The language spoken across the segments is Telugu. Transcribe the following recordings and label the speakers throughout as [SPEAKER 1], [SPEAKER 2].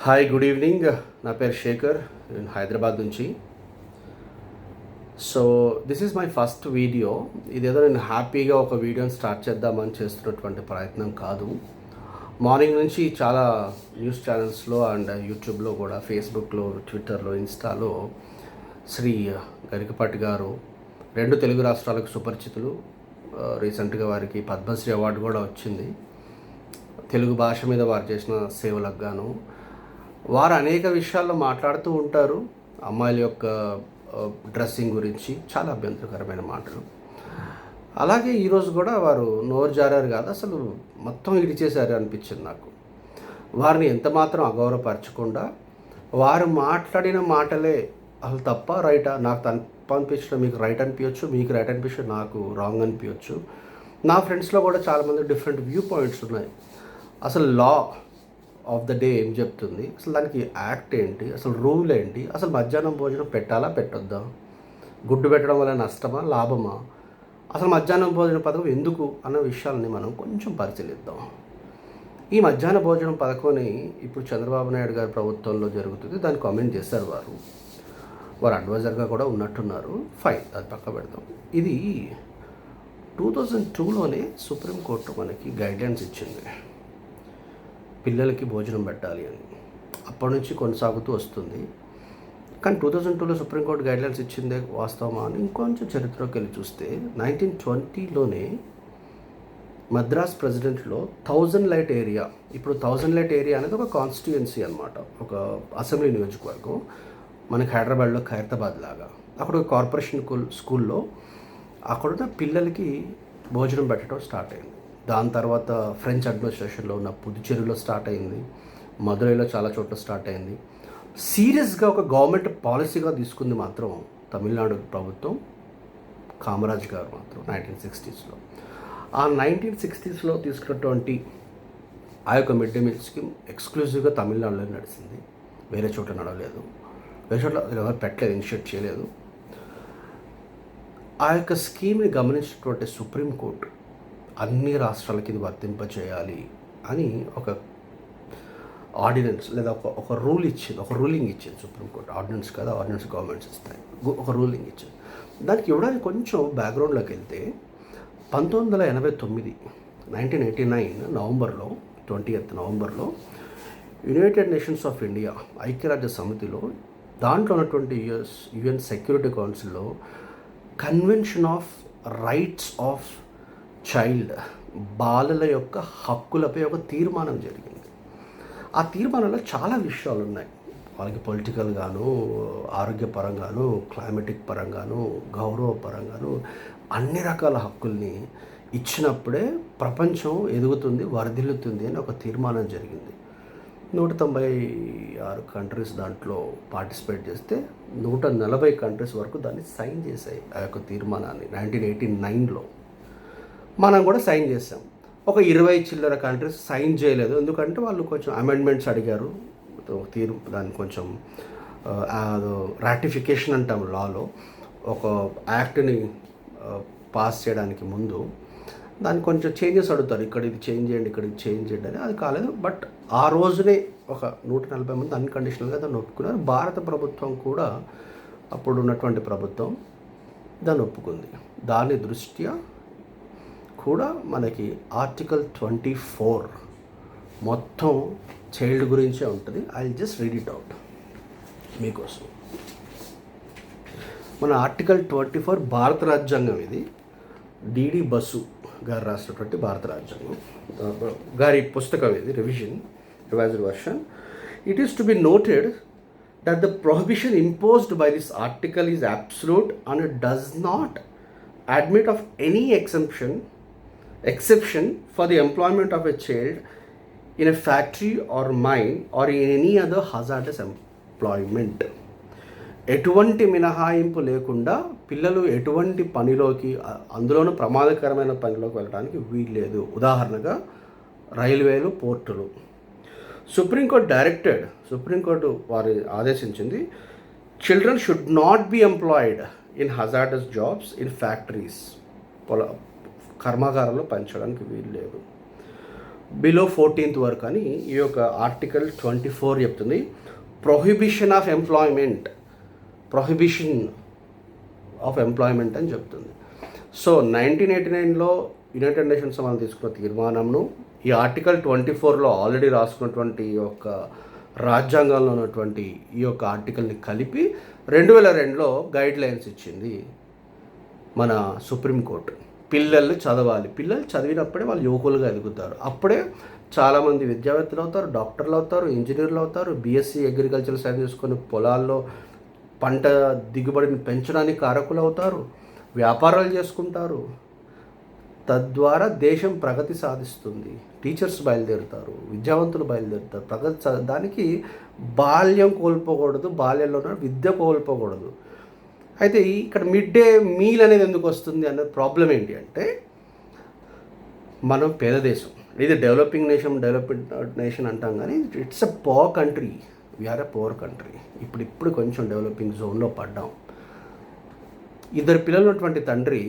[SPEAKER 1] Hi, good evening. నా పేరు శేఖర్, నేను హైదరాబాద్ నుంచి. So this is my first video. ఇదేదో నేను హ్యాపీగా ఒక వీడియోని స్టార్ట్ చేద్దామని చేస్తున్నటువంటి ప్రయత్నం కాదు. మార్నింగ్ నుంచి చాలా న్యూస్ ఛానల్స్లో అండ్ యూట్యూబ్లో కూడా, ఫేస్బుక్లో, ట్విట్టర్లో, ఇన్స్టాలో శ్రీ గరికపాటి గారు 2 తెలుగు రాష్ట్రాలకు సుపరిచితులు. రీసెంట్గా వారికి పద్మశ్రీ అవార్డు కూడా వచ్చింది తెలుగు భాష మీద వారు చేసిన సేవలకు గాను. వారు అనేక విషయాల్లో మాట్లాడుతూ ఉంటారు. అమ్మాయిల యొక్క డ్రెస్సింగ్ గురించి చాలా అభ్యంతరకరమైన మాటలు. అలాగే ఈరోజు కూడా వారు నోరు జారారు కాదు, అసలు మొత్తం ఇడిచేశారు అనిపించింది నాకు. వారిని ఎంత మాత్రం అగౌరవపరచకుండా వారు మాట్లాడిన మాటలే అసలు తప్ప రైటా, నాకు తప్ప అనిపించడం మీకు రైట్ అనిపించచ్చు, మీకు రైట్ అనిపించడం నాకు రాంగ్ అనిపించచ్చు. నా ఫ్రెండ్స్లో కూడా చాలామంది డిఫరెంట్ వ్యూ పాయింట్స్ ఉన్నాయి. అసలు లా ఆఫ్ ద డే ఏం చెప్తుంది, అసలు దానికి యాక్ట్ ఏంటి, అసలు రూల్ ఏంటి, అసలు మధ్యాహ్నం భోజనం పెట్టాలా పెట్టొద్దా, గుడ్డు పెట్టడం వల్ల నష్టమా లాభమా, అసలు మధ్యాహ్నం భోజన పథకం ఎందుకు అన్న విషయాలని మనం కొంచెం పరిశీలిద్దాం. ఈ మధ్యాహ్న భోజనం పథకాన్ని ఇప్పుడు చంద్రబాబు నాయుడు గారి ప్రభుత్వంలో జరుగుతుంది. దాన్ని కామెంట్ చేశారు వారు అడ్వైజర్గా కూడా ఉన్నట్టున్నారు. ఫైన్, అది పక్క పెడదాం. ఇది 2002లోనే సుప్రీంకోర్టు మనకి గైడ్లైన్స్ ఇచ్చింది, పిల్లలకి భోజనం పెట్టాలి అని. అప్పటి నుంచి కొనసాగుతూ వస్తుంది. కానీ 2002లో సుప్రీంకోర్టు గైడ్లైన్స్ ఇచ్చిందే వాస్తవమా అని ఇంకొంచెం చరిత్రలోకి వెళ్ళి చూస్తే 1920లోనే మద్రాస్ ప్రెసిడెంట్లో 1000 లైట్ ఏరియా, ఇప్పుడు 1000 లైట్ ఏరియా అనేది ఒక కాన్స్టిట్యుయెన్సీ అనమాట, ఒక అసెంబ్లీ నియోజకవర్గం. మనకి హైదరాబాద్లో ఖైరతాబాద్ లాగా. అక్కడ ఒక కార్పొరేషన్ స్కూల్లో అక్కడున్న పిల్లలకి భోజనం పెట్టడం స్టార్ట్ అయింది. దాని తర్వాత ఫ్రెంచ్ అడ్మినిస్ట్రేషన్లో ఉన్న పుదుచ్చేరిలో స్టార్ట్ అయింది, మదురైలో చాలా చోట్ల స్టార్ట్ అయింది. సీరియస్గా ఒక గవర్నమెంట్ పాలసీగా తీసుకుంది మాత్రం తమిళనాడు ప్రభుత్వం, కామరాజ్ గారు మాత్రం 1960స్లో. ఆ 1960స్లో తీసుకున్నటువంటి ఆ యొక్క మిడ్ డే మీల్ స్కీమ్ ఎక్స్క్లూజివ్గా తమిళనాడులో నడిచింది, వేరే చోట నడవలేదు, వేరే చోట్ల ఎవరు పెట్టలేదు, ఇనిషియేట్ చేయలేదు. ఆ యొక్క స్కీమ్ని గమనించినటువంటి సుప్రీంకోర్టు అన్ని రాష్ట్రాలకి ఇది వర్తింపచేయాలి అని ఒక ఆర్డినెన్స్ లేదా ఒక రూల్ ఇచ్చింది, ఒక రూలింగ్ ఇచ్చింది సుప్రీంకోర్టు. ఆర్డినెన్స్ కదా, ఆర్డినెన్స్ గవర్నమెంట్స్ ఇస్తాయి, ఒక రూలింగ్ ఇచ్చింది. దానికి ఇవ్వడానికి కొంచెం బ్యాక్గ్రౌండ్లోకి వెళ్తే 1989 నవంబర్లో 20th నవంబర్లో యునైటెడ్ నేషన్స్ ఆఫ్ ఇండియా, ఐక్యరాజ్య సమితిలో, దాంట్లో ఉన్నటువంటి యుఎన్ సెక్యూరిటీ కౌన్సిల్లో convention of rights of child, బాలల యొక్క హక్కులపై ఒక తీర్మానం జరిగింది. ఆ తీర్మానంలో చాలా విషయాలు ఉన్నాయి. వాళ్ళకి పొలిటికల్గాను, ఆరోగ్యపరంగాను, క్లైమేటిక్ పరంగాను, గౌరవపరంగాను అన్ని రకాల హక్కుల్ని ఇచ్చినప్పుడే ప్రపంచం ఎదుగుతుంది, వర్ధిల్లుతుంది అని ఒక తీర్మానం జరిగింది. 196 కంట్రీస్ దాంట్లో పార్టిసిపేట్ చేస్తే 140 కంట్రీస్ వరకు దాన్ని సైన్ చేశాయి ఆ యొక్క తీర్మానాన్ని. 1989లో మనం కూడా సైన్ చేసాం. ఒక 20 చిల్లర కంట్రీస్ సైన్ చేయలేదు, ఎందుకంటే వాళ్ళు కొంచెం అమెండ్మెంట్స్ అడిగారు. దాన్ని కొంచెం రాటిఫికేషన్ అంటాం లాలో, ఒక యాక్ట్ని పాస్ చేయడానికి ముందు దాన్ని కొంచెం చేంజెస్ అడుగుతారు, ఇక్కడ ఇది చేంజ్ చేయండి, ఇక్కడ ఇది చేంజ్ చేయండి అని. అది కాలేదు. బట్ ఆ రోజునే ఒక 140 మంది అన్కండిషనల్గా దాన్ని ఒప్పుకున్నారు. భారత ప్రభుత్వం కూడా, అప్పుడు ఉన్నటువంటి ప్రభుత్వం దాన్ని ఒప్పుకుంది. దాని దృష్ట్యా కూడా మనకి ఆర్టికల్ 24 మొత్తం చైల్డ్ గురించే ఉంటుంది. I just read it out మీకోసం. మన ఆర్టికల్ 24 భారత రాజ్యాంగం, ఇది డిడి బసు గారు రాసినటువంటి భారత రాజ్యాంగం గారి పుస్తకం, ఇది revised version. It is to be noted that the prohibition imposed by this article is absolute and it does not admit of any exception for the employment of a child in a factory or mine or in any other hazardous employment. ఎటువంటి మినహాయింపు లేకుండా పిల్లలు ఎటువంటి పనిలోకి, అందులోనూ ప్రమాదకరమైన పనిలోకి వెళ్ళడానికి వీల్లేదు. ఉదాహరణగా రైల్వేలు, పోర్టులు. సుప్రీంకోర్టు వారి ఆదేశించింది, children should not be employed in hazardous jobs in factories, కర్మాగారంలో పనిచేయడానికి వీలు లేదు. బిలో 14th వరకు అని ఈ యొక్క ఆర్టికల్ 24 చెప్తుంది. ప్రొహిబిషన్ ఆఫ్ ఎంప్లాయ్మెంట్ అని చెప్తుంది. సో 1989లో యునైటెడ్ నేషన్స్ మనం తీసుకున్న తీర్మానంను ఈ ఆర్టికల్ 24లో ఆల్రెడీ రాసుకున్నటువంటి ఈ యొక్క రాజ్యాంగంలో ఉన్నటువంటి ఈ యొక్క ఆర్టికల్ని కలిపి 2002లో గైడ్ లైన్స్ ఇచ్చింది మన సుప్రీంకోర్టు. పిల్లలు చదవాలి, పిల్లలు చదివినప్పుడే వాళ్ళు యువకులుగా ఎదుగుతారు. అప్పుడే చాలామంది విద్యావేత్తలు అవుతారు, డాక్టర్లు అవుతారు, ఇంజనీర్లు అవుతారు, బీఎస్సీ అగ్రికల్చర్ సైన్స్ తీసుకొని పొలాల్లో పంట దిగుబడిని పెంచడానికి కారకులు అవుతారు, వ్యాపారాలు చేసుకుంటారు. తద్వారా దేశం ప్రగతి సాధిస్తుంది. టీచర్స్ బయలుదేరుతారు, విద్యావంతులు బయలుదేరుతారు. దానికి బాల్యం కోల్పోకూడదు, బాల్యంలో విద్య కోల్పోకూడదు. అయితే ఇక్కడ మిడ్ డే మీల్ అనేది ఎందుకు వస్తుంది అన్న ప్రాబ్లం ఏంటి అంటే, మనం పేద దేశం, ఇది డెవలపింగ్ నేషన్ అంటాం, కానీ it's a poor country. We are a poor country. ఇప్పుడు కొంచెం డెవలపింగ్ జోన్లో పడ్డాం. ఇద్దరు పిల్లలు ఉన్నటువంటి తండ్రి,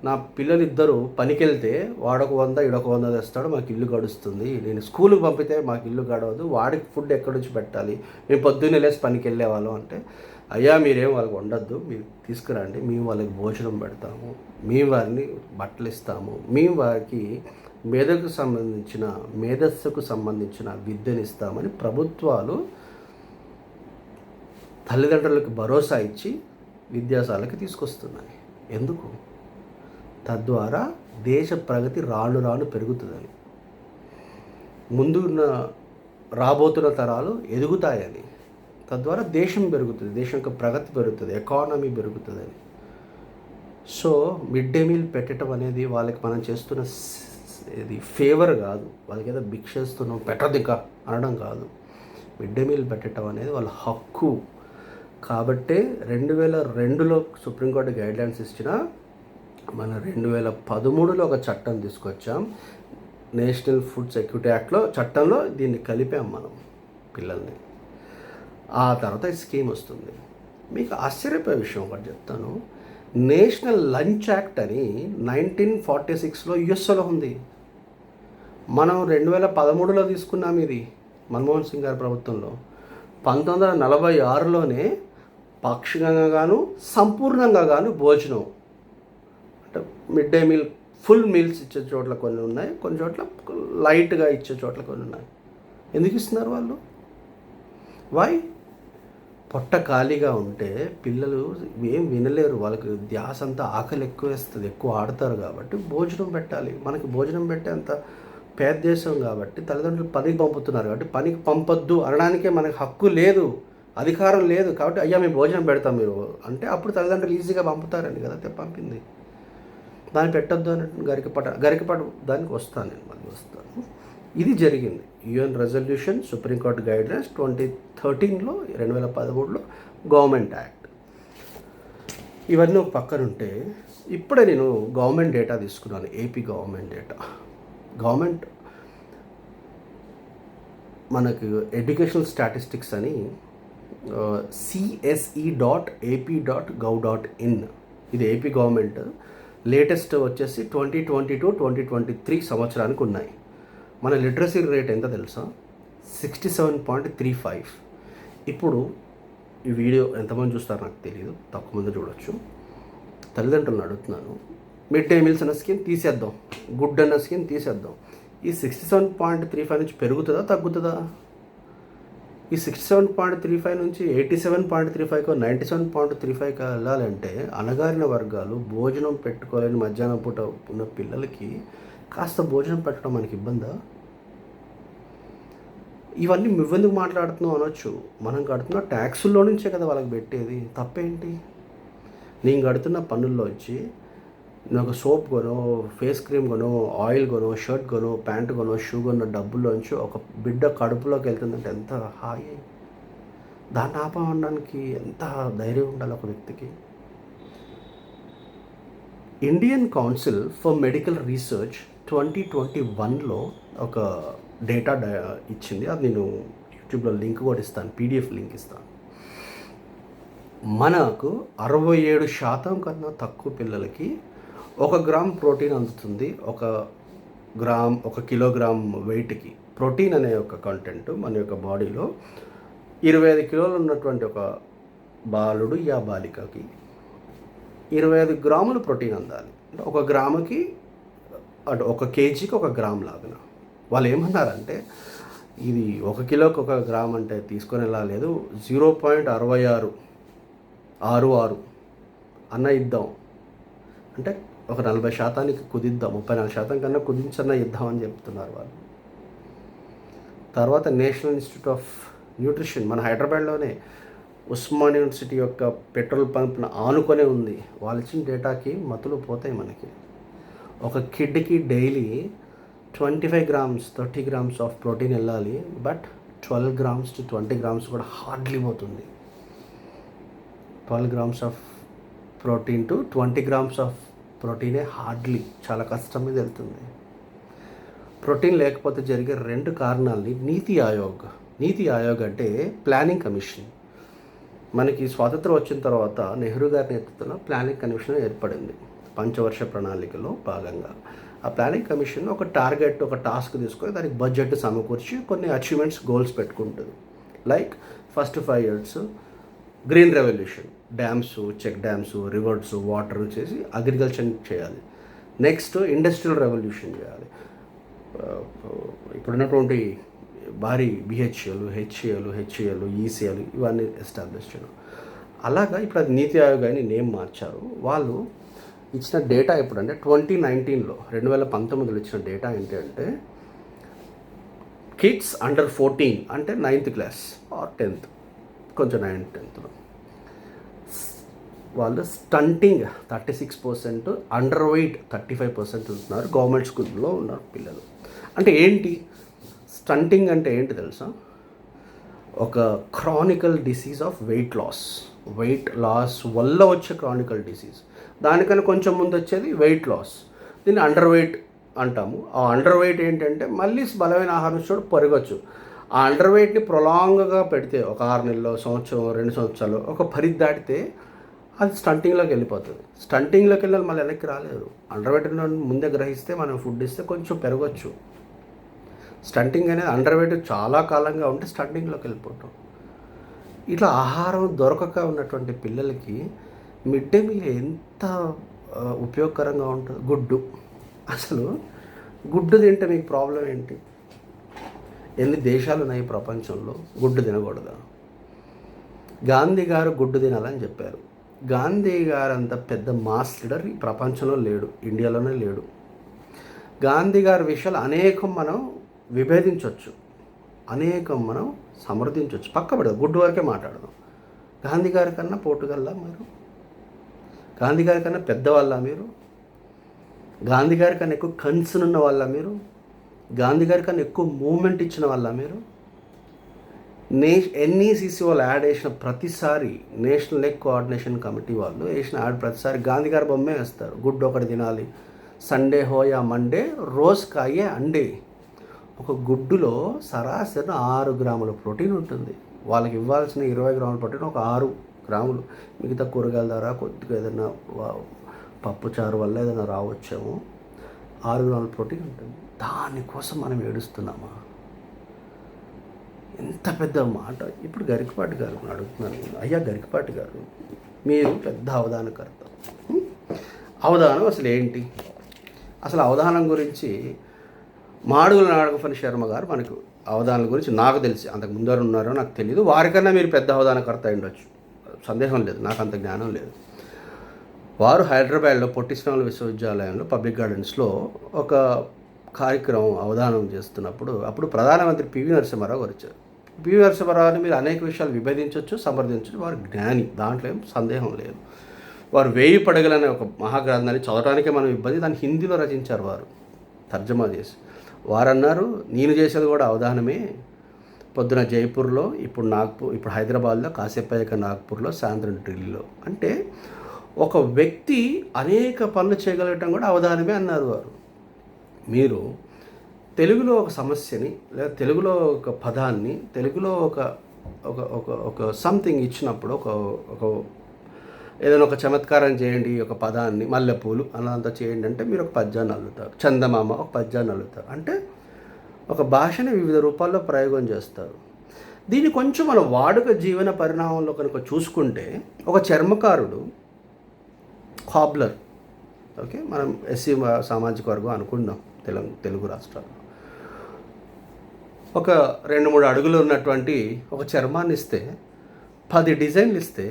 [SPEAKER 1] నా పిల్లలు ఇద్దరు పనికి వెళ్తే వాడొక 100 ఈడొక 100 తెస్తాడు, మాకు ఇల్లు గడుస్తుంది. నేను స్కూల్కి పంపితే మాకు ఇల్లు గడవదు, వాడికి ఫుడ్ ఎక్కడి నుంచి పెట్టాలి, మేము పొద్దున్నే లేసి పనికి వెళ్ళేవాళ్ళం అంటే, అయ్యా మీరేం వాళ్ళకి వండొద్దు, మీరు తీసుకురండి, మేము వాళ్ళకి భోజనం పెడతాము, మేము వారిని బట్టలు ఇస్తాము, మేము వారికి మేధస్సుకు సంబంధించిన విద్యనిస్తామని ప్రభుత్వాలు తల్లిదండ్రులకు భరోసా ఇచ్చి విద్యాశాలకి తీసుకొస్తున్నాయి. ఎందుకు? తద్వారా దేశ ప్రగతి రాను పెరుగుతుందని, రాబోతున్న తరాలు ఎదుగుతాయని, తద్వారా దేశం పెరుగుతుంది, దేశం యొక్క ప్రగతి పెరుగుతుంది, ఎకానమీ పెరుగుతుందని. సో మిడ్ డే మీల్ పెట్టడం అనేది వాళ్ళకి మనం చేస్తున్న ఇది ఫేవర్ కాదు, వాళ్ళకి ఏదో భిక్షిస్తున్నాం పెట్టదిక అనడం కాదు. మిడ్ డే మీల్ పెట్టడం అనేది వాళ్ళ హక్కు. కాబట్టే 2002లో సుప్రీంకోర్టు గైడ్లైన్స్ ఇచ్చిన, మన 2013లో ఒక చట్టం తీసుకొచ్చాం, నేషనల్ ఫుడ్ సెక్యూరిటీ యాక్ట్లో చట్టంలో దీన్ని కలిపాం మనం పిల్లల్ని. ఆ తర్వాత ఈ స్కీమ్ వస్తుంది. మీకు ఆశ్చర్యపోయే విషయం ఒకటి చెప్తాను. నేషనల్ లంచ్ యాక్ట్ అని 1946లో యుఎస్ఏలో ఉంది. మనం 2013లో తీసుకున్నాం ఇది, మన్మోహన్ సింగ్ గారి ప్రభుత్వంలో. 1946లోనే పాక్షికంగా గాను సంపూర్ణంగా గాను భోజనం అంటే mid day meal full meals ఇచ్చే చోట్ల కొన్ని ఉన్నాయి, కొన్ని చోట్ల లైట్గా ఇచ్చే చోట్ల కొన్ని ఉన్నాయి. ఎందుకు ఇస్తున్నారు వాళ్ళు? వై? పొట్ట ఖాళీగా ఉంటే పిల్లలు ఏం వినలేరు, వాళ్ళకి ధ్యాస అంతా ఆకలి ఎక్కువ వేస్తుంది, ఎక్కువ ఆడతారు. కాబట్టి భోజనం పెట్టాలి. మనకి భోజనం పెట్టే అంత పేద దేశం కాబట్టి తల్లిదండ్రులు పనికి పంపుతున్నారు, కాబట్టి పనికి పంపొద్దు అనడానికే మనకి హక్కు లేదు, అధికారం లేదు. కాబట్టి అయ్యా మేము భోజనం పెడతాం మీరు అంటే అప్పుడు తల్లిదండ్రులు ఈజీగా పంపుతారని కదా పంపింది. దాన్ని పెట్టొద్దు అని గరికపాట దానికి వస్తాను, నేను మళ్ళీ వస్తాను. ఇది జరిగింది. యుఎన్ రెజల్యూషన్, సుప్రీంకోర్టు గైడ్లైన్స్ 2013లో 2013లో గవర్నమెంట్ యాక్ట్, ఇవన్నీ ఒక పక్కనుంటే ఇప్పుడే నేను గవర్నమెంట్ డేటా తీసుకున్నాను. AP government data. గవర్నమెంట్ మనకు ఎడ్యుకేషనల్ స్టాటిస్టిక్స్ అని cse.ap.gov.in, ఇది ఏపీ గవర్నమెంట్ లేటెస్ట్ వచ్చేసి 2022-2023 సంవత్సరానికి ఉన్నాయి. మన లిటరసీ రేట్ ఎంత తెలుసా? 67.35. ఇప్పుడు ఈ వీడియో ఎంతమంది చూస్తారో నాకు తెలియదు, తక్కువ మంది చూడొచ్చు. తల్లిదండ్రులను అడుగుతున్నాను, మిడ్ డే మీల్స్ అన్న స్కీమ్ తీసేద్దాం, గుడ్ అన్న స్కీమ్ తీసేద్దాం. ఈ 67.35 నుంచి పెరుగుతుందా తగ్గుతుందా? ఈ 67.35 నుంచి 87.35కో 97.35కి వెళ్ళాలంటే అణగారిన వర్గాలు భోజనం పెట్టుకోలేని మధ్యాహ్నం పూట ఉన్న పిల్లలకి కాస్త భోజనం పెట్టడం మనకి ఇబ్బందా? ఇవన్నీ నువ్వెందుకు మాట్లాడుతున్నావు అనొచ్చు. మనం కడుతున్న ట్యాక్సుల్లో నుంచే కదా వాళ్ళకి పెట్టేది, తప్పేంటి? నేను కడుతున్న పన్నుల్లో వచ్చి నేను ఒక soap కొనో, face cream కొనో, oil కొనో, shirt కొనో, pant కొనో, shoe కొనో డబ్బుల్లోంచి ఒక బిడ్డ కడుపులోకి వెళ్తుందంటే ఎంత హాయి. దాన్ని ఆపడానికి ఎంత ధైర్యం ఉండాలి ఒక వ్యక్తికి. Indian council for medical research 2021లో ఒక డేటా ఇచ్చింది. అది నేను యూట్యూబ్లో లింక్ కూడా ఇస్తాను, PDF లింక్ ఇస్తాను. మనకు 67% కన్నా తక్కువ పిల్లలకి 1 గ్రామ్ ప్రోటీన్ అందుతుంది ఒక ఒక కిలోగ్రామ్ వెయిట్కి ప్రోటీన్ అనే ఒక కంటెంట్ మన యొక్క బాడీలో 25 కిలోలు ఉన్నటువంటి ఒక బాలుడు బాలికకి 25 గ్రాములు ప్రోటీన్ అందాలి. అంటే ఒక గ్రాముకి అంటే 1 కేజీకి 1 గ్రామ్ లాగా. వాళ్ళు ఏమన్నారంటే ఇది 1 కిలోకి 1 గ్రామ్ అంటే తీసుకొని లేదు, 0.66 అన్న ఇద్దాం, అంటే ఒక 40% కుదిద్దాం, 34% కన్నా కుదించన్నా ఇద్దామని చెప్తున్నారు వాళ్ళు. తర్వాత నేషనల్ ఇన్స్టిట్యూట్ ఆఫ్ న్యూట్రిషన్ మన హైదరాబాద్లోనే ఉస్మాన్ యూనివర్సిటీ యొక్క పెట్రోల్ పంప్ను ఆనుకొనే ఉంది. వాళ్ళు ఇచ్చిన డేటాకి మతులు పోతాయి మనకి. ఒక కిడ్కి daily 25 grams 30 grams of protein వెళ్ళాలి, బట్ 12 గ్రామ్స్ to 20 గ్రామ్స్ కూడా హార్డ్లీ పోతుంది. 12 grams of protein to 20 grams of ప్రోటీనే హార్డ్లీ, చాలా కష్టం మీద వెళ్తుంది. ప్రోటీన్ లేకపోతే జరిగే 2 కారణాలని నీతి ఆయోగ్ అంటే ప్లానింగ్ కమిషన్. మనకి స్వాతంత్రం వచ్చిన తర్వాత నెహ్రూ గారి నేతృత్వంలో ప్లానింగ్ కమిషన్ ఏర్పడింది పంచవర్ష ప్రణాళికలో భాగంగా. ఆ ప్లానింగ్ కమిషన్ ఒక టాస్క్ తీసుకొని దానికి బడ్జెట్ సమకూర్చి కొన్ని అచీవ్మెంట్స్ గోల్స్ పెట్టుకుంటుంది. Like first 5 years green revolution, dams, check dams, rivers, water చేసి అగ్రికల్చర్ చేయాలి. నెక్స్ట్ ఇండస్ట్రియల్ రెవల్యూషన్ చేయాలి. ఇప్పుడున్నటువంటి భారీ BHEL, HAL, ECL ఇవన్నీ ఎస్టాబ్లిష్ చేయడం. అలాగా ఇప్పుడు అది నీతి ఆయోగ్ అని నేమ్ మార్చారు. వాళ్ళు ఇచ్చిన డేటా ఎప్పుడంటే 2019లో ఇచ్చిన డేటా ఏంటి అంటే కిడ్స్ అండర్ 14 అంటే 9th class ఆర్ 10th, కొంచెం 9th 10thలో వాళ్ళు స్టంటింగ్ 36%, అండర్ వెయిట్ 35% ఉంటున్నారు. గవర్నమెంట్ స్కూల్లో ఉన్నారు పిల్లలు. అంటే ఏంటి స్టంటింగ్ అంటే ఏంటి తెలుసా? ఒక chronical disease of weight loss వల్ల వచ్చే క్రానికల్ డిసీజ్. దానికన్నా కొంచెం ముందు వచ్చేది వెయిట్ లాస్, దీన్ని అండర్ వెయిట్ అంటాము. ఆ అండర్ వెయిట్ ఏంటంటే మళ్ళీ బలమైన ఆహారం చూడు పెరగచ్చు. ఆ అండర్ వెయిట్ని ప్రొలాంగ్గా పెడితే ఒక 6 నెలలు, సంవత్సరం, 2 సంవత్సరాలు ఒక పరిధి దాటితే అది స్టంటింగ్లోకి వెళ్ళిపోతుంది. స్టంటింగ్లోకి వెళ్ళాలి, మళ్ళీ వెనక్కి రాలేదు. అండర్ వెయిట్ ముందే గ్రహిస్తే మనం ఫుడ్ ఇస్తే కొంచెం పెరగచ్చు. స్టంటింగ్ అనేది అండర్ వెయిట్ చాలా కాలంగా ఉంటే స్టంటింగ్లోకి వెళ్ళిపోవటం. ఇట్లా ఆహారం దొరకక ఉన్నటువంటి పిల్లలకి మిడ్ డే మీల్ ఎంత ఉపయోగకరంగా ఉంటుంది. గుడ్డు, అసలు గుడ్డు తింటే మీకు ప్రాబ్లం ఏంటి? ఎన్ని దేశాలు ఉన్నాయి ప్రపంచంలో గుడ్డు తినకూడదా? గాంధీ గారు గుడ్డు తినాలని చెప్పారు. గాంధీ గారు అంత పెద్ద మాస్ లీడర్ ఈ ప్రపంచంలో లేడు, ఇండియాలోనే లేడు. గాంధీ గారి విషయాలు అనేకం మనం విభేదించవచ్చు, అనేకం మనం సమర్థించవచ్చు, పక్కబడదు, గుడ్డు వరకే మాట్లాడదాం. గాంధీ గారి కన్నా పోటుగల్లా మీరు? గాంధీ గారి కన్నా పెద్దవాళ్ళ మీరు? గాంధీ గారి కన్నా ఎక్కువ కన్సర్న్ ఉన్న వాళ్ళ మీరు? గాంధీ గారి కన్నా ఎక్కువ మూమెంట్ ఇచ్చిన వాళ్ళ మీరు? NECC వాళ్ళు యాడ్ వేసిన ప్రతిసారి, నేషనల్ ఎగ్ కోఆర్డినేషన్ కమిటీ వాళ్ళు వేసిన యాడ్ ప్రతిసారి గాంధీ గారి బొమ్మే వేస్తారు. గుడ్డు ఒకటి తినాలి, సండే హోయా మండే రోజ్ కాయే అండే. ఒక గుడ్డులో సరాసరి 6 గ్రాముల ప్రోటీన్ ఉంటుంది. వాళ్ళకి ఇవ్వాల్సిన 20 గ్రాముల ప్రోటీన్ ఒక 6 గ్రాములు. మిగతా కూరగాయల ద్వారా కొద్దిగా ఏదైనా పప్పుచారు వల్ల ఏదైనా రావచ్చేమో, 6 గ్రాముల ప్రోటీన్ ఉంటుంది. దానికోసం మనం ఏడుస్తున్నామా? ఎంత పెద్ద మాట. ఇప్పుడు గరికపాటి గారు అడుగుతున్నాను, అయ్యా గరికపాటి గారు, మీరు పెద్ద అవధానకర్త. అవధానం అసలు ఏంటి? అసలు అవధానం గురించి మాడుగుల నాగఫణి శర్మ గారు మనకు అవధానాల గురించి నాకు తెలిసి, అంతకు ముందర ఉన్నారో నాకు తెలియదు, వారికన్నా మీరు పెద్ద అవధానకర్త అయి ఉండొచ్చు, సందేహం లేదు, నాకు అంత జ్ఞానం లేదు. వారు హైదరాబాద్లో పొట్టి శ్రీరాములు విశ్వవిద్యాలయంలో పబ్లిక్ గార్డెన్స్లో ఒక కార్యక్రమం అవధానం చేస్తున్నప్పుడు అప్పుడు ప్రధానమంత్రి పివి నరసింహారావు గారు వచ్చారు. పివి నరసింహారావుని మీరు అనేక విషయాలు విభేదించవచ్చు, సమర్థించవచ్చు, వారు జ్ఞాని, దాంట్లో ఏం సందేహం లేదు. వారు 1000 పడగలనే ఒక మహాగ్రంథాన్ని చదవడానికే మనం ఇబ్బంది, దాన్ని హిందీలో రచించారు వారు, తర్జమా చేసి. వారు అన్నారు, నేను చేసేది కూడా అవధానమే. పొద్దున జైపూర్లో, ఇప్పుడు హైదరాబాద్లో, కాసేపు అయ్యాక నాగ్పూర్లో, సాయంత్రం ఢిల్లీలో. అంటే ఒక వ్యక్తి అనేక పనులు చేయగలగటం కూడా అవధానమే అన్నారు వారు. మీరు తెలుగులో ఒక సమస్యని, లేదా తెలుగులో ఒక పదాన్ని, తెలుగులో ఒక ఒక ఒక ఒక సంథింగ్ ఇచ్చినప్పుడు, ఒక ఏదైనా ఒక చమత్కారం చేయండి, ఒక పదాన్ని మల్లెపూలు అన్నంత చేయండి అంటే మీరు ఒక పద్యాన్ని అల్లుతారు. చందమామ ఒక పద్యాన్ని అల్లుతారు. అంటే ఒక భాషని వివిధ రూపాల్లో ప్రయోగం చేస్తారు. దీన్ని కొంచెం మన వాడుక జీవన పరిణామంలో కనుక చూసుకుంటే, ఒక చర్మకారుడు కాబ్లర్, ఓకే, మనం ఎస్సీ సామాజిక వర్గం అనుకుందాం తెలుగు రాష్ట్రాల్లో. ఒక 2-3 అడుగులు ఉన్నటువంటి ఒక చర్మాన్ని ఇస్తే 10 డిజైన్లు ఇస్తే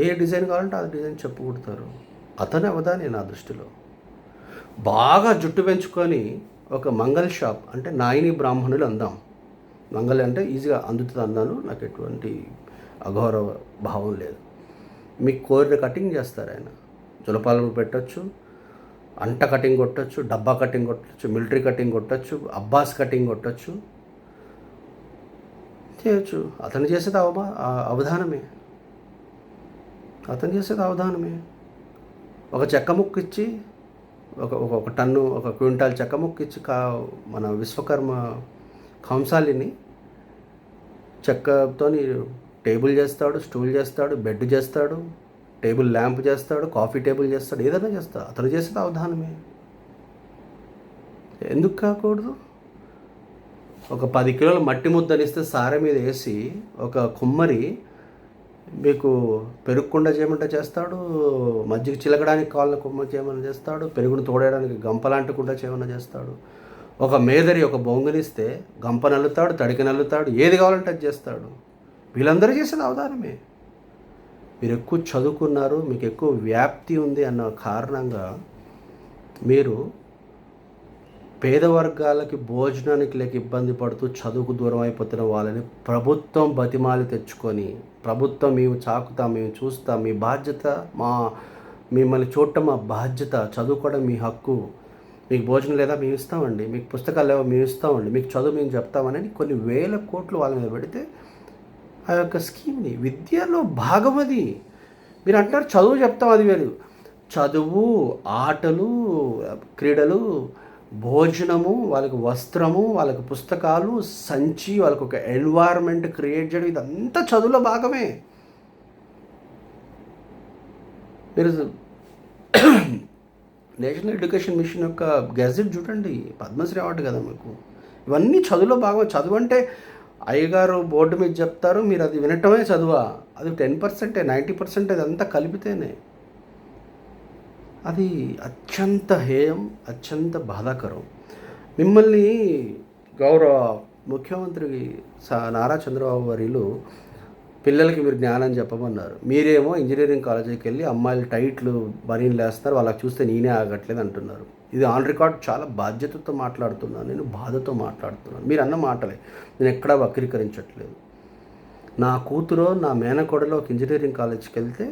[SPEAKER 1] ఏ డిజైన్ కావాలంటే ఆ డిజైన్ చెప్పు కుడతారు. అతని అవధానే నా దృష్టిలో. బాగా జుట్టు పెంచుకొని ఒక మంగళ షాప్ అంటే నాయిని బ్రాహ్మణులు అందాం. మంగళ అంటే ఈజీగా అందుతుంది అన్నాను, నాకు ఎటువంటి అఘోర భావం లేదు. మీకు కోరిన కటింగ్ చేస్తారు ఆయన. జులపాలు పెట్టచ్చు, అంట కటింగ్ కొట్టచ్చు, డబ్బా కటింగ్ కొట్టచ్చు, మిలిటరీ కటింగ్ కొట్టచ్చు, అబ్బాస్ కటింగ్ కొట్టచ్చు, చేయొచ్చు. అతను చేసేది అవధానమే. అతను చేసేది అవధానమే. ఒక చెక్క ముక్కు ఇచ్చి ఒక టన్ను, ఒక క్వింటాల్ చెక్క ముక్కు ఇచ్చి మన విశ్వకర్మ కంసాలిని చెక్కతో టేబుల్ చేస్తాడు, స్టూల్ చేస్తాడు, బెడ్ చేస్తాడు, టేబుల్ ల్యాంప్ చేస్తాడు, కాఫీ టేబుల్ చేస్తాడు, ఏదైనా చేస్తాడు. అతను చేసేది అవధానమే. ఎందుకు కాకూడదు? ఒక 10 కిలోల మట్టి ముద్దనిస్తే సారె మీద వేసి ఒక కుమ్మరి మీకు పెరుగుకుండా చేయమంటే చేస్తాడు, మజ్జిగ చిలకడానికి కాళ్ళ కుమ్మ చేయమని చేస్తాడు, పెరుగును తోడేయడానికి గంపలాంటికుండా చేయమని చేస్తాడు. ఒక మేదరి ఒక బొంగునిస్తే గంప నల్లుతాడు, తడికి నల్లుతాడు, ఏది కావాలంటే అది చేస్తాడు. వీళ్ళందరూ చేసేది అవధానమే. మీరు ఎక్కువ చదువుకున్నారు, మీకు ఎక్కువ వ్యాప్తి ఉంది అన్న కారణంగా మీరు పేద వర్గాలకి భోజనానికి లేక ఇబ్బంది పడుతూ చదువుకు దూరం అయిపోతున్న వాళ్ళని ప్రభుత్వం బతిమాలి తెచ్చుకొని, ప్రభుత్వం మేము చాకుతాం, మేము చూస్తాం, మీ బాధ్యత, మిమ్మల్ని చూడటం మా బాధ్యత, చదువుకోవడం మీ హక్కు, మీకు భోజనం లేదా మేము ఇస్తామండి, మీకు పుస్తకాలు లేవో మేము ఇస్తామండి, మీకు చదువు మేము చెప్తామని కొన్ని వేల కోట్లు వాళ్ళ మీద పెడితే ఆ యొక్క స్కీమ్ని విద్యలో భాగం అది. మీరు అంటారు చదువు చెప్తాం, అది వేరు. చదువు, ఆటలు, క్రీడలు, భోజనము, వాళ్ళకి వస్త్రము, వాళ్ళకి పుస్తకాలు, సంచి, వాళ్ళకి ఒక ఎన్వైర్న్మెంట్ క్రియేట్ చేయడం, ఇదంతా చదువులో భాగమే. మీరు నేషనల్ ఎడ్యుకేషన్ మిషన్ యొక్క గెజెట్ చూడండి, పద్మశ్రీ అవార్డు కదా మీకు. ఇవన్నీ చదువులో భాగమే. చదువు అంటే అయ్యగారు బోర్డు మీద చెప్తారు, మీరు అది వినటమే చదువా? అది 10%, 90% అదంతా కలిపితేనే. అది అత్యంత హేయం, అత్యంత బాధాకరం. మిమ్మల్ని గౌరవ ముఖ్యమంత్రి నారా చంద్రబాబు వర్యులు పిల్లలకి మీరు జ్ఞానం చెప్పమన్నారు. మీరేమో ఇంజనీరింగ్ కాలేజీకి వెళ్ళి అమ్మాయిలు టైట్లు బనీన్లు వేస్తున్నారు, వాళ్ళకి చూస్తే నేనే ఆగట్లేదు అంటున్నారు. ఇది ఆన్ రికార్డ్. చాలా బాధ్యతతో మాట్లాడుతున్నాను, నేను బాధతో మాట్లాడుతున్నాను. మీరు అన్న మాటలే, నేను ఎక్కడా వక్రీకరించట్లేదు. నా కూతురో నా మేనకోడలో ఒక ఇంజనీరింగ్ కాలేజీకి వెళ్తే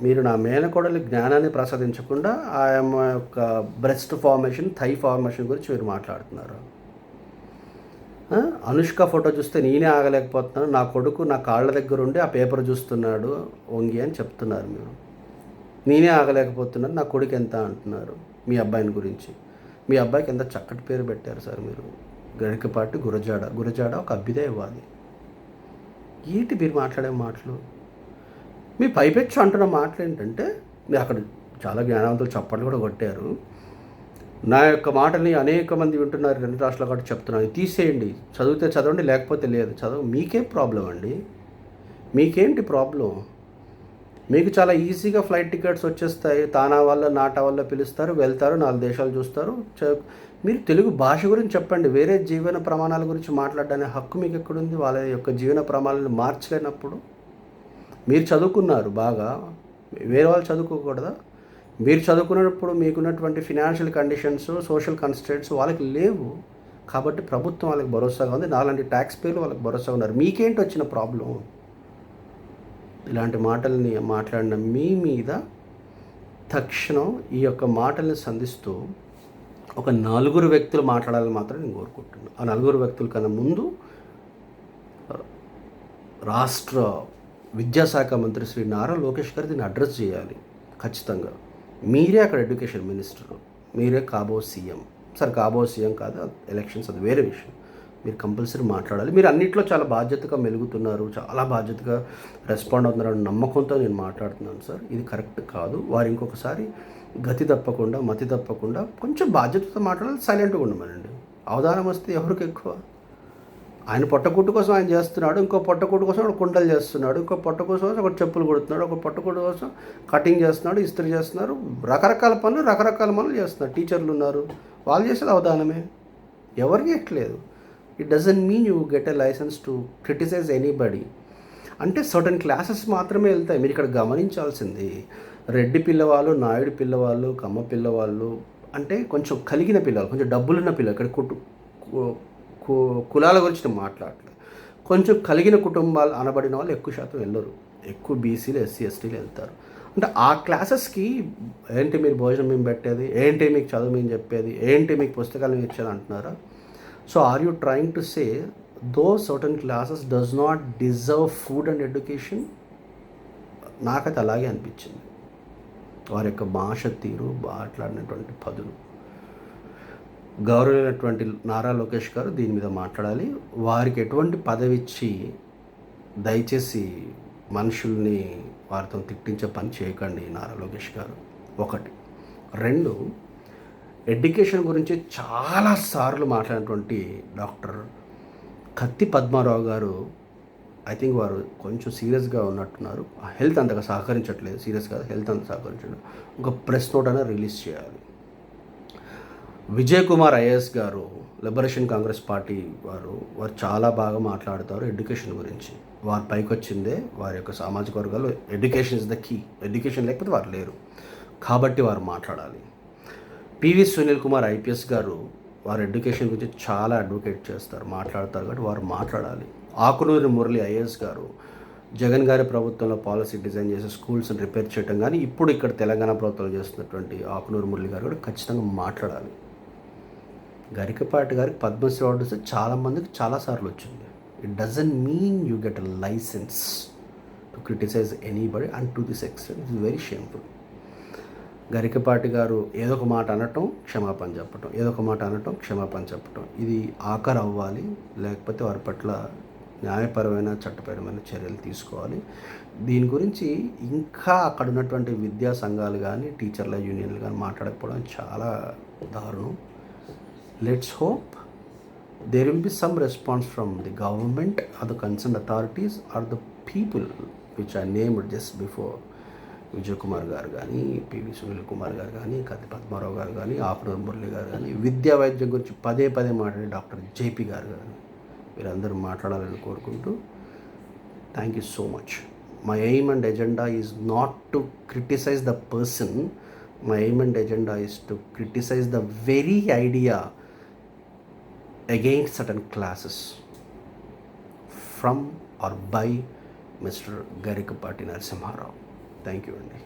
[SPEAKER 1] మీరు నా మేనకోడలి జ్ఞానాన్ని ప్రసాదించకుండా ఆయమ్మ యొక్క బ్రెస్ట్ ఫార్మేషన్, థై ఫార్మేషన్ గురించి మీరు మాట్లాడుతున్నారు. అనుష్క ఫోటో చూస్తే నేనే ఆగలేకపోతున్నాను, నా కొడుకు నా కాళ్ళ దగ్గర ఉండి ఆ పేపర్ చూస్తున్నాడు వంగి అని చెప్తున్నారు. మీరు నేనే ఆగలేకపోతున్నాను, నా కొడుకు ఎంత అంటున్నారు మీ అబ్బాయిని గురించి. మీ అబ్బాయికి ఎంత చక్కటి పేరు పెట్టారు సార్ మీరు. గరికపాటి గురజాడ ఒక అభ్యుదయవాది. ఏంటి మీరు మాట్లాడే మాటలు? మీ పైపెచ్చు అంటున్న మాటలు ఏంటంటే, మీరు అక్కడ చాలా జ్ఞానవంతులు చప్పట్లు కూడా కొట్టారు. నా యొక్క మాటని అనేక మంది వింటున్నారు 2 రాష్ట్రాల కాబట్టి చెప్తున్నాను, తీసేయండి. చదివితే చదవండి, లేకపోతే లేదు. చదువు మీకేం ప్రాబ్లం అండి? మీకేంటి ప్రాబ్లం? మీకు చాలా ఈజీగా ఫ్లైట్ టికెట్స్ వచ్చేస్తాయి. తానా వల్ల నాటా వల్ల పిలుస్తారు, వెళ్తారు, 4 దేశాలు చూస్తారు. మీరు తెలుగు భాష గురించి చెప్పండి. వేరే జీవన ప్రమాణాల గురించి మాట్లాడడానికి హక్కు మీకు ఎక్కడుంది? వాళ్ళ యొక్క జీవన ప్రమాణాలను మార్చలేనప్పుడు. మీరు చదువుకున్నారు బాగా, వేరే వాళ్ళు చదువుకోకూడదా? మీరు చదువుకున్నప్పుడు మీకున్నటువంటి ఫినాన్షియల్ కండిషన్స్, సోషల్ కన్స్ట్రెంట్స్ వాళ్ళకి లేవు కాబట్టి ప్రభుత్వం వాళ్ళకి భరోసాగా ఉంది. నాలాంటి ట్యాక్స్ పేర్లు వాళ్ళకి భరోసాగా ఉన్నారు. మీకేంటి వచ్చిన ప్రాబ్లం? ఇలాంటి మాటల్ని మాట్లాడిన మీ మీద తక్షణం ఈ యొక్క మాటల్ని సంధిస్తూ ఒక 4 వ్యక్తులు మాట్లాడాలని మాత్రం నేను కోరుకుంటున్నాను. ఆ 4 వ్యక్తుల కన్నా ముందు రాష్ట్ర విద్యాశాఖ మంత్రి శ్రీ నారా లోకేష్ గారు దీన్ని అడ్రస్ చేయాలి ఖచ్చితంగా. మీరే అక్కడ ఎడ్యుకేషన్ మినిస్టర్, మీరే కాబో సీఎం. సరే కాబో సీఎం కాదు, ఎలక్షన్స్ అది వేరే విషయం. మీరు కంపల్సరీ మాట్లాడాలి. మీరు అన్నిట్లో చాలా బాధ్యతగా మెలుగుతున్నారు, చాలా బాధ్యతగా రెస్పాండ్ అవుతున్నారు నమ్మకంతో నేను మాట్లాడుతున్నాను సార్. ఇది కరెక్ట్ కాదు. వారు ఇంకొకసారి గతి తప్పకుండా, మతి తప్పకుండా కొంచెం బాధ్యతతో మాట్లాడాలి, సైలెంట్గా ఉండమనండి. అవధానం వస్తే ఎవరికి ఎక్కువ? ఆయన పొట్టకూటు కోసం ఆయన చేస్తున్నాడు, ఇంకో పొట్టకూటు కోసం ఒక కుండలు చేస్తున్నాడు, ఇంకో పొట్ట కోసం ఒక చెప్పులు కొడుతున్నాడు, ఒక పొట్టకూటు కోసం కటింగ్ చేస్తున్నాడు, ఇస్త్రీ చేస్తున్నారు, రకరకాల పనులు చేస్తున్నారు. టీచర్లు ఉన్నారు, వాళ్ళు చేసేది అవధానమే, ఎవరికి ఎట్లేదు. It doesn't mean you get a license to criticise anybody. అంటే సర్టన్ క్లాసెస్ మాత్రమే వెళ్తాయి. మీరు ఇక్కడ గమనించాల్సింది, రెడ్డి పిల్లవాళ్ళు, నాయుడు పిల్లవాళ్ళు, కమ్మ పిల్లవాళ్ళు అంటే కొంచెం కలిగిన పిల్లలు, కొంచెం డబ్బులున్న పిల్లలు, ఇక్కడ కులాల గురించి నేను మాట్లాడలేదు. కొంచెం కలిగిన కుటుంబాలు అనబడిన వాళ్ళు ఎక్కువ శాతం వెళ్ళరు. ఎక్కువ బీసీలు, ఎస్సీ, ఎస్టీలు వెళ్తారు. అంటే ఆ క్లాసెస్కి ఏంటి మీరు భోజనం మేము పెట్టేది, ఏంటి మీకు చదువు మేము చెప్పేది, ఏంటి మీకు పుస్తకాలు మేము ఇచ్చేది అంటున్నారా? So are you trying to say though certain classes does not deserve food and education? నాకైతే అలాగే అనిపించింది. వారి యొక్క భాష తీరు, మాట్లాడినటువంటి పదులు. గౌరవమైనటువంటి నారా లోకేష్ గారు దీని మీద మాట్లాడాలి. వారికి ఎటువంటి పదవి ఇచ్చి దయచేసి మనుషుల్ని వారితో తిట్టించే పని చేయకండి నారా లోకేష్ గారు. ఒకటి. రెండు, ఎడ్యుకేషన్ గురించి చాలాసార్లు మాట్లాడినటువంటి డాక్టర్ కత్తి పద్మారావు గారు, ఐ థింక్ వారు కొంచెం సీరియస్గా ఉన్నట్టున్నారు. హెల్త్ అంతగా సహకరించట్లేదు, సీరియస్ కాదు, హెల్త్ అంత సహకరించడం. ఒక ప్రెస్ నోట్ అయినా రిలీజ్ చేయాలి. విజయ్ కుమార్ ఐఏఎస్ గారు, లిబరేషన్ కాంగ్రెస్ పార్టీ వారు చాలా బాగా మాట్లాడతారు ఎడ్యుకేషన్ గురించి. వారు పైకి వచ్చిందే వారి యొక్క సామాజిక వర్గాల్లో education is the key. Education లేకపోతే వారు లేరు, కాబట్టి వారు మాట్లాడాలి. పివి సునీల్ కుమార్ ఐపీఎస్ గారు, వారు ఎడ్యుకేషన్ గురించి చాలా అడ్వకేట్ చేస్తారు, మాట్లాడతారు, కాబట్టి వారు మాట్లాడాలి. ఆకునూరి మురళి ఐఏఎస్ గారు, జగన్ గారి ప్రభుత్వంలో పాలసీ డిజైన్ చేసి స్కూల్స్ని రిపేర్ చేయడం కానీ ఇప్పుడు ఇక్కడ తెలంగాణ ప్రభుత్వం చేస్తున్నటువంటి ఆకునూరి మురళి గారు కూడా ఖచ్చితంగా మాట్లాడాలి. గరికపాటి గారికి పద్మశ్రీ అవార్డు వస్తే చాలామందికి చాలాసార్లు వచ్చింది. It doesn't mean you get a licence to criticise anybody and to this extent. It's very shameful. Garikapati garu ఏదో ఒక మాట అనటం, క్షమాపణ చెప్పటం, ఏదో ఒక మాట అనటం, క్షమాపణ చెప్పటం, ఇది ఆఖరు అవ్వాలి. లేకపోతే వారి పట్ల న్యాయపరమైన, చట్టపరమైన చర్యలు తీసుకోవాలి. దీని గురించి ఇంకా అక్కడ ఉన్నటువంటి విద్యా సంఘాలు కానీ, టీచర్ల యూనియన్లు కానీ మాట్లాడకపోవడం చాలా దారుణం. Let's hope there will be some response from the government or the concerned authorities or the people which I named just before. Vijay Kumar గారు కానీ, పివి సునీల్ కుమార్ గారు కానీ, కత్తి పద్మారావు గారు కానీ, ఆకునూరి మురళి గారు కానీ, విద్యా వైద్యం గురించి పదే మాట్లాడే డాక్టర్ జేపీ గారు కానీ, వీరందరూ మాట్లాడాలని కోరుకుంటూ thank you so much. My aim and agenda is not to criticise the person. My aim and agenda is to criticise the very idea against certain classes from or by Mr. Garikapati Narasimha Rao. Thank you, Andy.